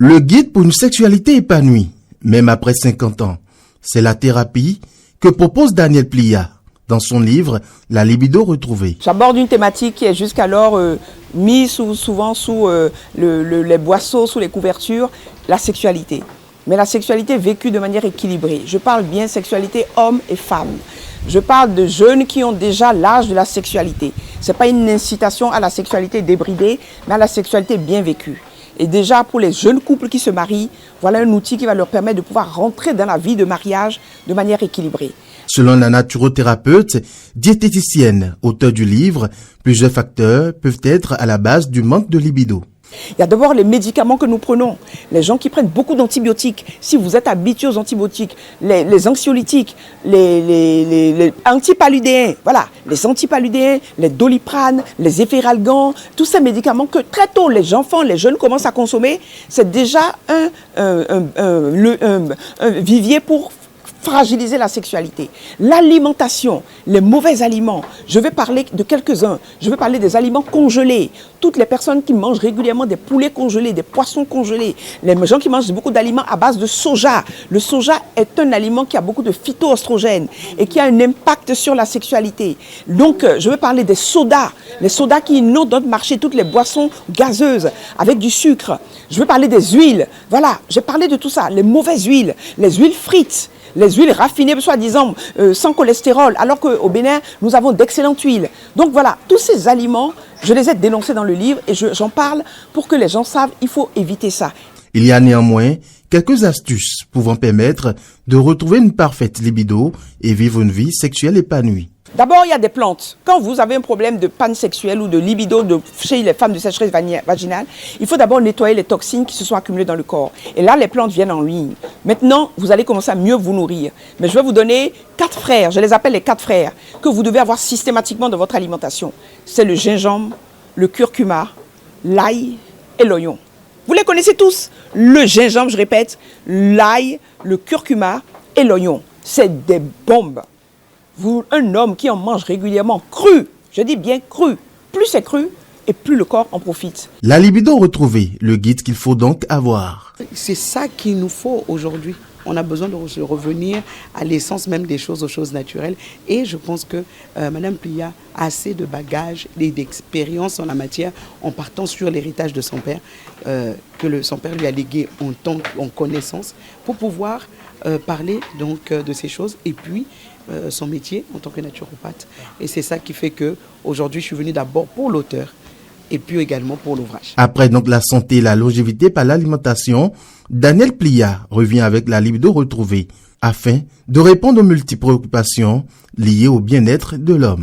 Le guide pour une sexualité épanouie, même après 50 ans. C'est la thérapie que propose Daniel Plia dans son livre « La libido retrouvée ». J'aborde une thématique qui est jusqu'alors mise souvent sous les boisseaux, sous les couvertures, la sexualité. Mais la sexualité vécue de manière équilibrée. Je parle bien sexualité homme et femme. Je parle de jeunes qui ont déjà l'âge de la sexualité. Ce n'est pas une incitation à la sexualité débridée, mais à la sexualité bien vécue. Et déjà, pour les jeunes couples qui se marient, voilà un outil qui va leur permettre de pouvoir rentrer dans la vie de mariage de manière équilibrée. Selon la naturothérapeute, diététicienne, auteure du livre, plusieurs facteurs peuvent être à la base du manque de libido. Il y a d'abord les médicaments que nous prenons. Les gens qui prennent beaucoup d'antibiotiques, si vous êtes habitué aux antibiotiques, les anxiolytiques, les antipaludéens, voilà, les antipaludéens, les doliprane, les efferalgan, tous ces médicaments que très tôt les enfants, les jeunes commencent à consommer, c'est déjà un vivier pour fragiliser la sexualité. L'alimentation, les mauvais aliments, je vais parler de quelques-uns. Je vais parler des aliments congelés. Toutes les personnes qui mangent régulièrement des poulets congelés, des poissons congelés, les gens qui mangent beaucoup d'aliments à base de soja. Le soja est un aliment qui a beaucoup de phytoestrogènes et qui a un impact sur la sexualité. Donc, je vais parler des sodas. Les sodas qui inondent notre marché, toutes les boissons gazeuses avec du sucre. Je vais parler des huiles. Voilà, j'ai parlé de tout ça. Les mauvaises huiles, les huiles frites, les huiles raffinées, soi-disant sans cholestérol, alors qu'au Bénin, nous avons d'excellentes huiles. Donc voilà, tous ces aliments, je les ai dénoncés dans le livre et j'en parle pour que les gens savent qu'il faut éviter ça. Il y a néanmoins quelques astuces pouvant permettre de retrouver une parfaite libido et vivre une vie sexuelle épanouie. D'abord, il y a des plantes. Quand vous avez un problème de panne sexuelle ou de libido chez les femmes de sécheresse vaginale, il faut d'abord nettoyer les toxines qui se sont accumulées dans le corps. Et là, les plantes viennent en ligne. Maintenant, vous allez commencer à mieux vous nourrir. Mais je vais vous donner 4 frères, je les appelle les 4 frères, que vous devez avoir systématiquement dans votre alimentation. C'est le gingembre, le curcuma, l'ail et l'oignon. Vous les connaissez tous. Le gingembre, je répète, l'ail, le curcuma et l'oignon. C'est des bombes. Un homme qui en mange régulièrement cru, je dis bien cru, plus c'est cru et plus le corps en profite. La libido retrouvée, le guide qu'il faut donc avoir. C'est ça qu'il nous faut aujourd'hui. On a besoin de revenir à l'essence même des choses, aux choses naturelles. Et je pense que Madame Plia a assez de bagages et d'expérience en la matière en partant sur l'héritage de son père, que son père lui a légué en connaissance pour pouvoir parler donc de ces choses et puis son métier en tant que naturopathe. Et c'est ça qui fait que aujourd'hui je suis venue d'abord pour l'auteur et puis également pour l'ouvrage. Après donc la santé et la longévité par l'alimentation, Daniel Plia revient avec la libido retrouvée afin de répondre aux multiples préoccupations liées au bien-être de l'homme.